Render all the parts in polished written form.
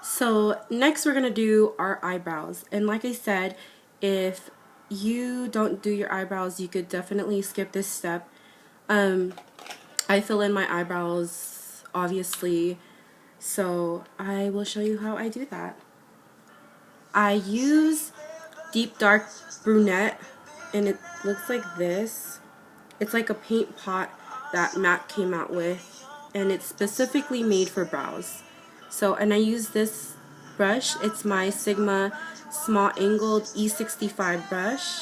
So next we're going to do our eyebrows. And like I said, if you don't do your eyebrows, you could definitely skip this step. I fill in my eyebrows, obviously, so I will show you how I do that. I use deep dark brunette, and it looks like this. It's like a paint pot that MAC came out with, and it's specifically made for brows. So, and I use this brush. It's my Sigma small angled E65 brush,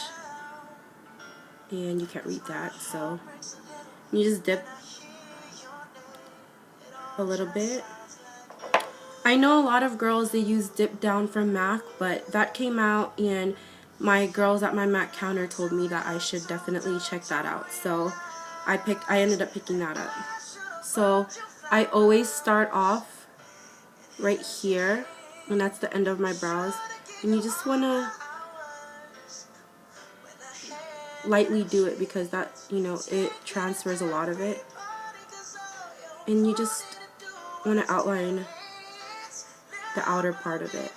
and you can't read that, so you just dip a little bit. I know a lot of girls, they use dip down from MAC, but that came out and my girls at my MAC counter told me that I should definitely check that out. So I ended up picking that up. So I always start off right here, and that's the end of my brows. And you just want to lightly do it because that, it transfers a lot of it. And you just want to outline the outer part of it.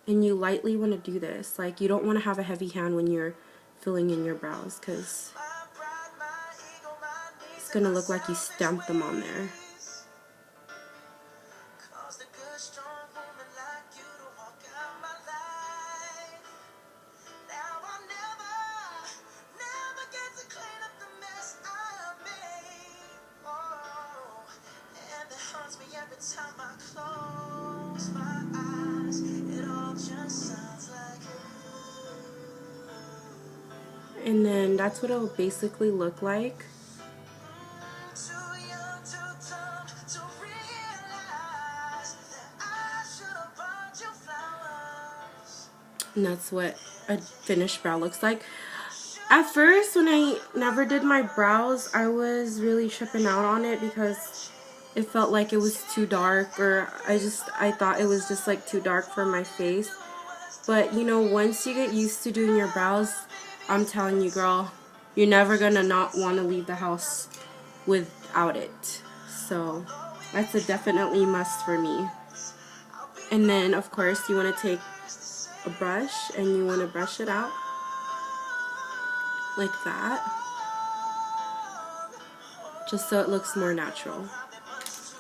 And you lightly want to do this. Like, you don't want to have a heavy hand when you're filling in your brows, because it's going to look like you stamped them on there. And then that's what it'll basically look like. And that's what a finished brow looks like. At first, when I never did my brows, I was really tripping out on it because it felt like it was too dark, or I thought it was just like too dark for my face. But once you get used to doing your brows, I'm telling you, girl, you're never gonna not want to leave the house without it. So that's a definitely must for me. And then of course you want to take a brush and you want to brush it out like that, just so it looks more natural.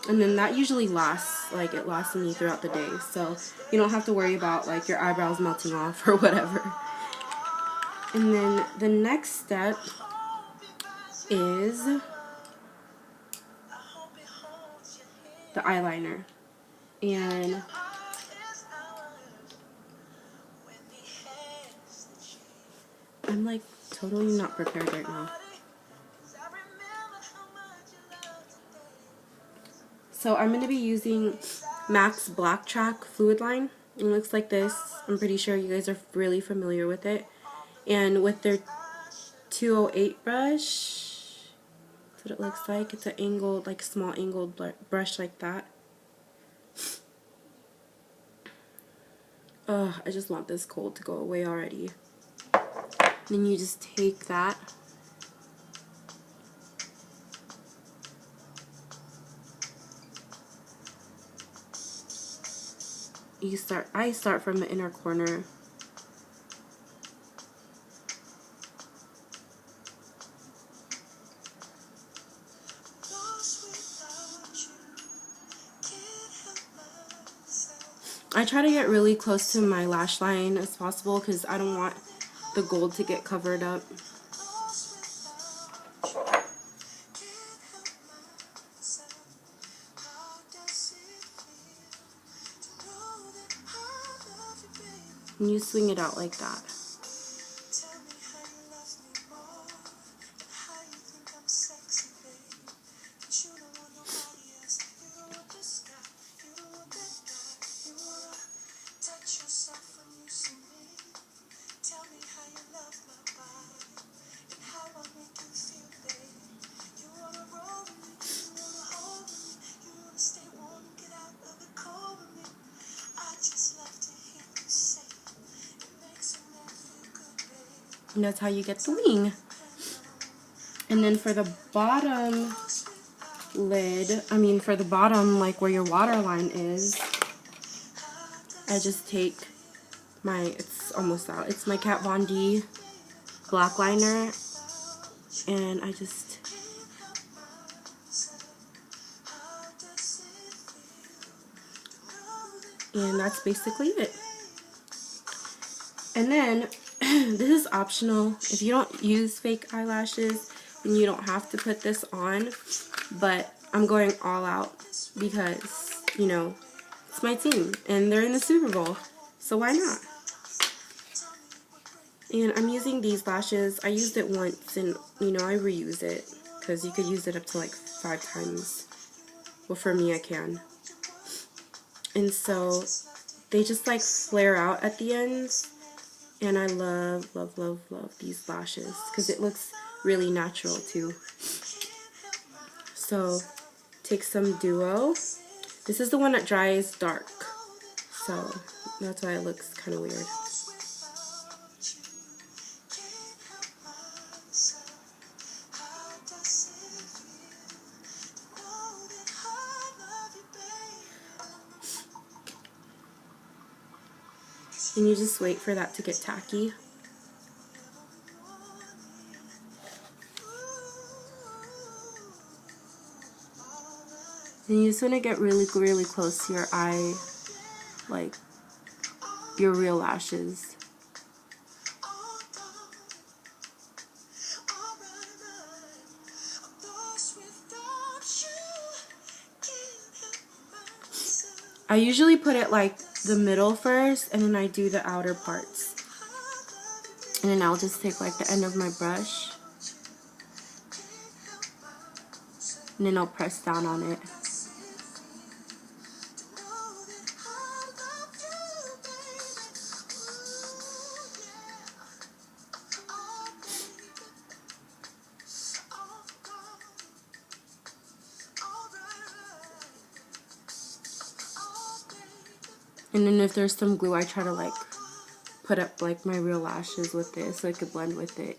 And then that usually lasts, like it lasts me throughout the day, so you don't have to worry about like your eyebrows melting off or whatever. And then the next step is the eyeliner. And I'm like totally not prepared right now. So I'm going to be using MAC's Black Track Fluid Line. It looks like this. I'm pretty sure you guys are really familiar with it. And with their 208 brush, that's what it looks like. It's an angled, like small angled brush like that. Ugh, I just want this cold to go away already. Then you just take that. I start from the inner corner. I try to get really close to my lash line as possible because I don't want the gold to get covered up. And you swing it out like that. And that's how you get the wing. And then for the bottom lid, for the bottom, like where your waterline is, I just take it's almost out, it's my Kat Von D black liner, and I just, and that's basically it. And then, this is optional. If you don't use fake eyelashes, then you don't have to put this on, but I'm going all out because, you know, it's my team, and they're in the Super Bowl, so why not? And I'm using these lashes. I used it once, and, you know, I reuse it, because you could use it up to like 5 times. Well, for me, I can. And so, they just like flare out at the ends. And I love, love, love, love these lashes because it looks really natural too. So, take some Duo. This is the one that dries dark. So, that's why it looks kind of weird. And you just wait for that to get tacky. And you just want to get really, really close to your eye, like your real lashes. I usually put it like the middle first, and then I do the outer parts. And then I'll just take like the end of my brush, and then I'll press down on it. And then if there's some glue, I try to like put up like my real lashes with it so I could blend with it.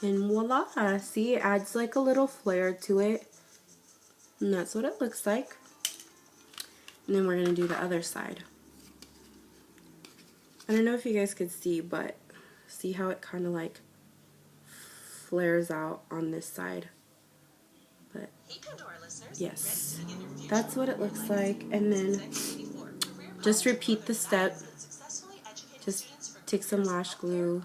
And voila, see, it adds like a little flare to it. And that's what it looks like. And then we're going to do the other side. I don't know if you guys could see, but see how it kind of like flares out on this side. But yes, that's what it looks like. And then just repeat the step. Just take some lash glue.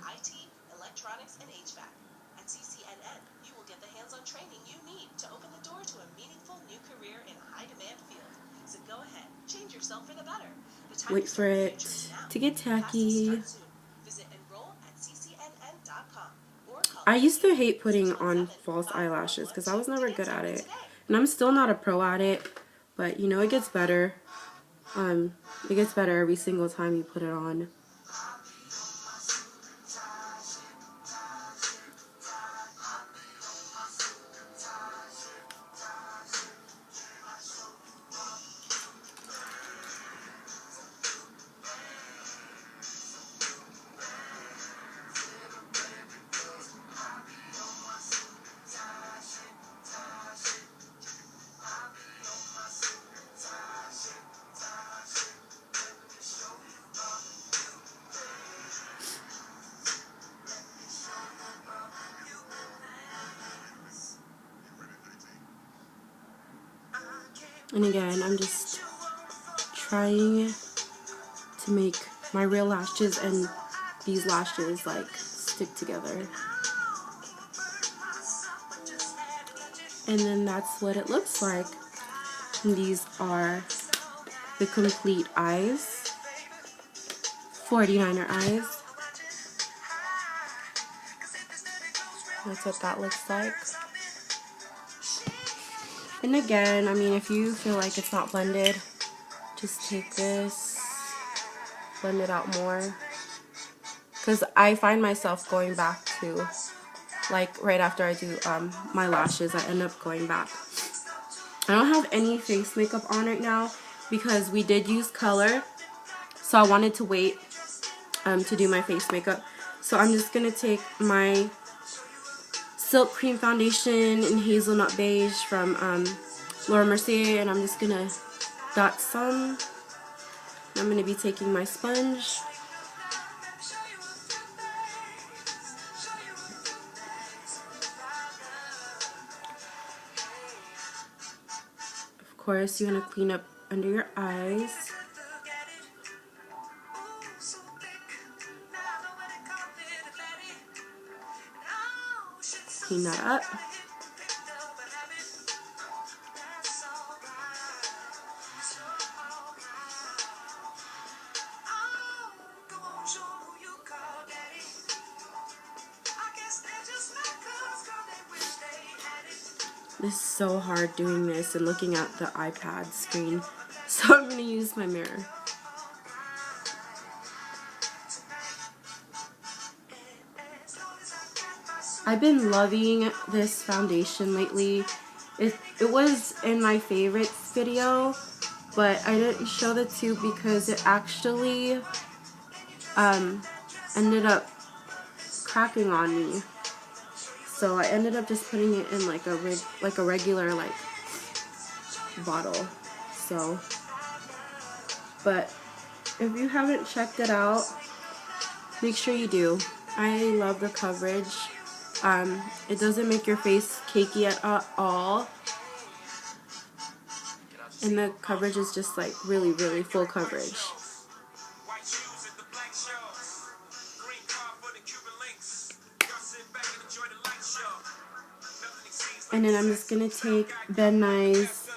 Wait for it to get tacky. I used to hate putting on false eyelashes because I was never good at it. And I'm still not a pro at it, but you know, it gets better. It gets better every single time you put it on. And again, I'm just trying to make my real lashes and these lashes like stick together. And then that's what it looks like. And these are the complete eyes, 49er eyes. That's what that looks like. And again, I mean, if you feel like it's not blended, just take this, blend it out more. Because I find myself going back to, like, right after I do my lashes, I end up going back. I don't have any face makeup on right now because we did use color. so I wanted to wait to do my face makeup. So I'm just going to take my Silk Cream Foundation in Hazelnut Beige from Laura Mercier, and I'm just going to dot some. I'm going to be taking my sponge. Of course, you want to clean up under your eyes. Clean that up. It's so hard doing this and looking at the iPad screen, so I'm going to use my mirror. I've been loving this foundation lately. It was in my favorites video, but I didn't show the tube because it actually ended up cracking on me. So I ended up just putting it in like a regular bottle. So, but if you haven't checked it out, make sure you do. I love the coverage. It doesn't make your face cakey at all, and the coverage is just like really full coverage. And then I'm just going to take Ben Nye's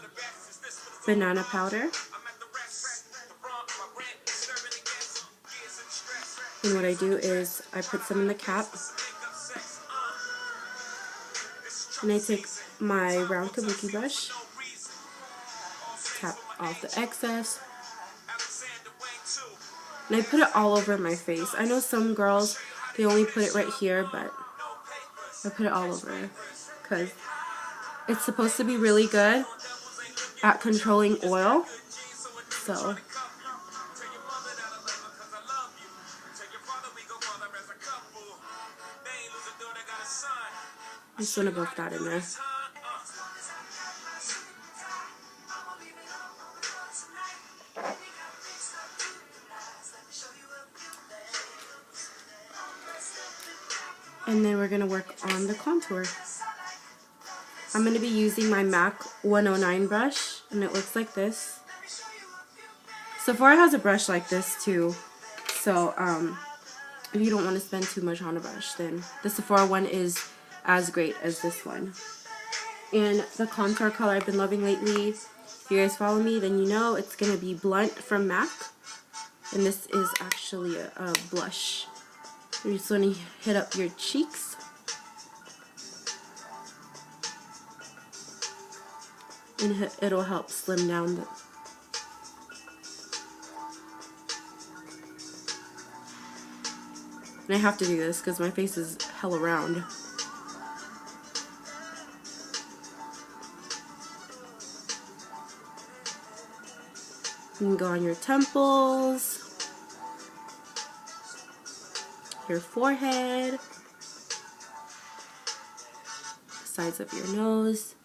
banana powder. And what I do is I put some in the cap. And I take my round kabuki brush, tap off the excess. And I put it all over my face. I know some girls, they only put it right here, but I put it all over because it's supposed to be really good at controlling oil. So I just want to buff that in there. And then we're going to work on the contour. I'm going to be using my MAC 109 brush, and it looks like this. Sephora has a brush like this too, so if you don't want to spend too much on a brush, then the Sephora one is as great as this one. And the contour color I've been loving lately, if you guys follow me, then you know it's going to be Blunt from MAC, and this is actually a blush. You just want to hit up your cheeks. And it'll help slim down the... And I have to do this because my face is hella round. You can go on your temples, your forehead, sides of your nose.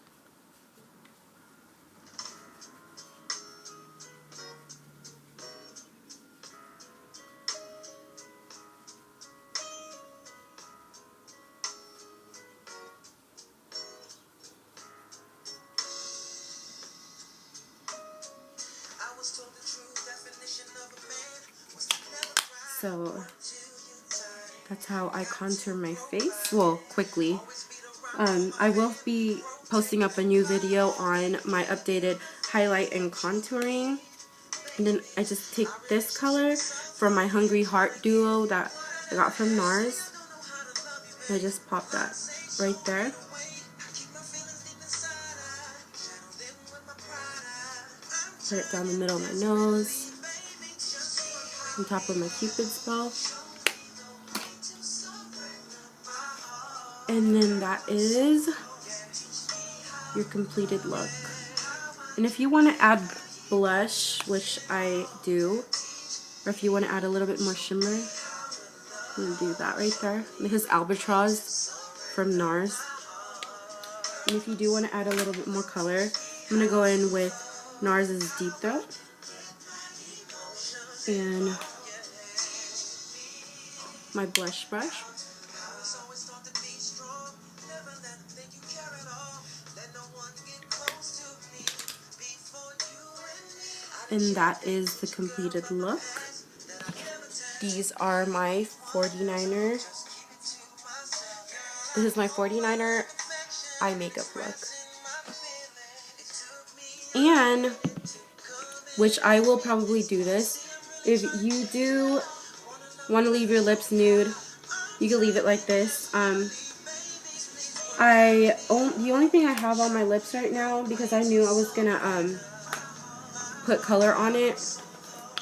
So that's how I contour my face, well, quickly. I will be posting up a new video on my updated highlight and contouring. And then I just take this color from my Hungry Heart duo that I got from NARS. And I just pop that right there. Put it down the middle of my nose, on top of my Cupid's bow. And then that is your completed look. And if you want to add blush, which I do, or if you want to add a little bit more shimmer, I'm going to do that right there. This is Albatross from NARS. And if you do want to add a little bit more color, I'm going to go in with NARS's Deep Throat. And my blush brush. And that is the completed look. These are my 49er. This is my 49er eye makeup look. And, which I will probably do this, if you do want to leave your lips nude, you can leave it like this. The only thing I have on my lips right now, because I knew I was gonna put color on it,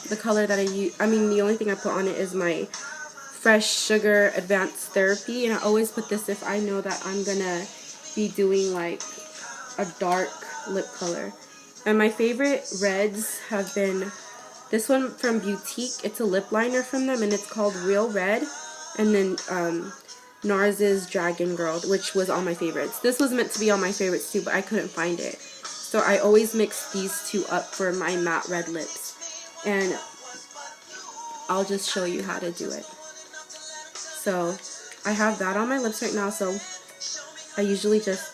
the color that the only thing I put on it is my Fresh Sugar Advanced Therapy, and I always put this if I know that I'm gonna be doing like a dark lip color. And my favorite reds have been this one from Boutique. It's a lip liner from them, and it's called Real Red. And then NARS's Dragon Girl, which was all my favorites. This was meant to be all my favorites too, but I couldn't find it. So I always mix these two up for my matte red lips. And I'll just show you how to do it. So I have that on my lips right now, so I usually just,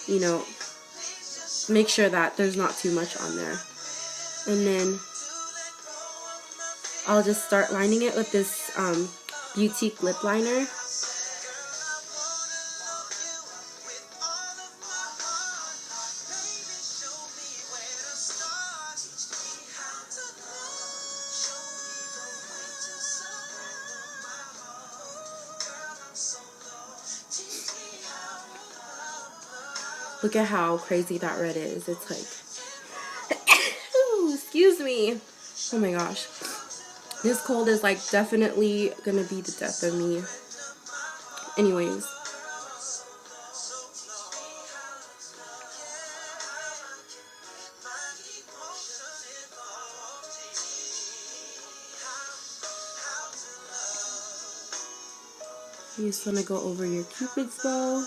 you know, make sure that there's not too much on there. And then I'll just start lining it with this Boutique lip liner. Look at how crazy that red is. It's like, ooh, excuse me. Oh my gosh. This cold is like definitely gonna be the death of me. Anyways. You just want to go over your Cupid's bow.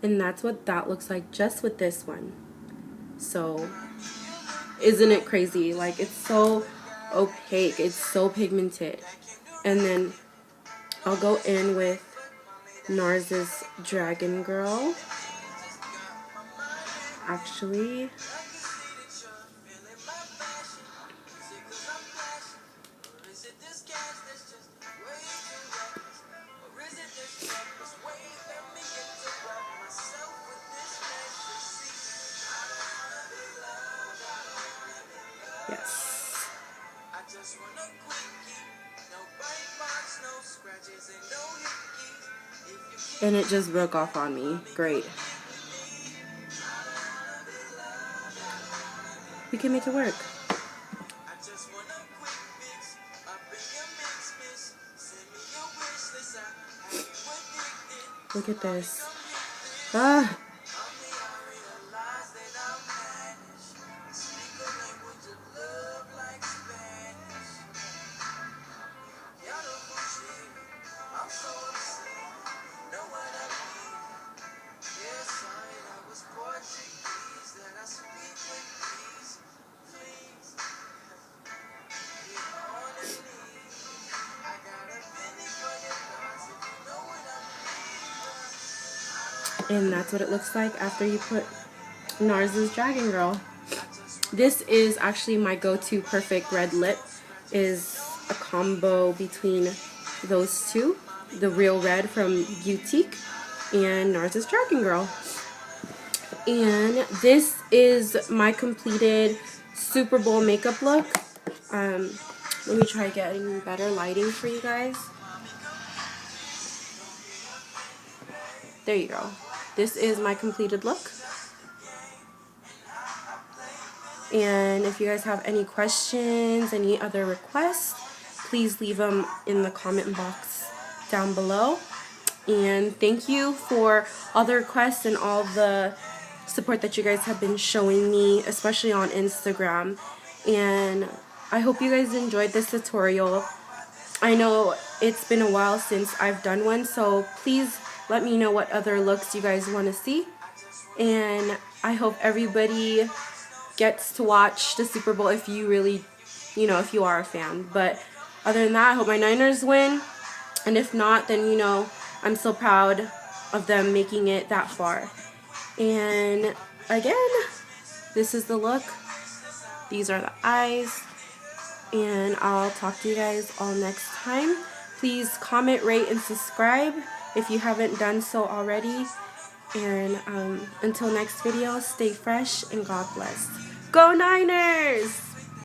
And that's what that looks like just with this one. So, isn't it crazy? Like, it's so opaque. It's so pigmented. And then I'll go in with NARS's Dragon Girl. Actually, yes. And it just broke off on me. Great. We can make it work. Look at this. Ah! And that's what it looks like after you put NARS's Dragon Girl. This is actually my go-to perfect red lip. Is a combo between those two. the Real Red from Boutique, and NARS is Dragon Girl. And this is my completed Super Bowl makeup look. Let me try getting better lighting for you guys. There you go. This is my completed look. And if you guys have any questions, any other requests, please leave them in the comment box down below. And thank you for all the requests and all the support that you guys have been showing me, especially on Instagram. And I hope you guys enjoyed this tutorial. I know it's been a while since I've done one, so please let me know what other looks you guys want to see. And I hope everybody gets to watch the Super Bowl if you really, if you are a fan. But other than that, I hope my Niners win. And if not, then, I'm so proud of them making it that far. And again, this is the look. These are the eyes. And I'll talk to you guys all next time. Please comment, rate, and subscribe if you haven't done so already. And until next video, stay fresh and God bless. Go Niners!